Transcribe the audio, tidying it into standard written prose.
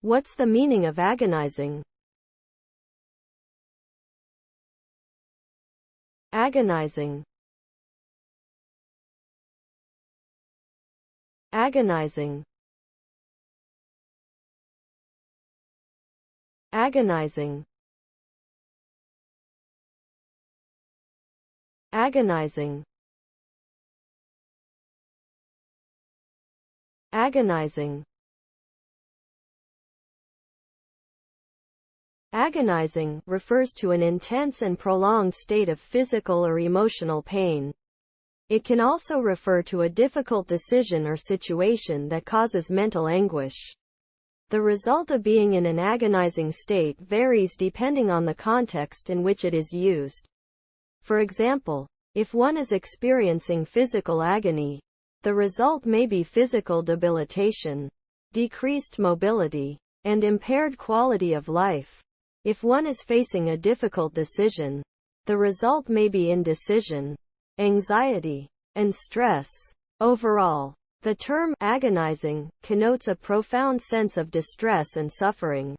What's the meaning of agonizing? Agonizing. Agonizing. Agonizing. Agonizing. Agonizing. Agonizing refers to an intense and prolonged state of physical or emotional pain. It can also refer to a difficult decision or situation that causes mental anguish. The result of being in an agonizing state varies depending on the context in which it is used. For example, if one is experiencing physical agony, the result may be physical debilitation, decreased mobility, and impaired quality of life. If one is facing a difficult decision, the result may be indecision, anxiety, and stress. Overall, the term agonizing connotes a profound sense of distress and suffering.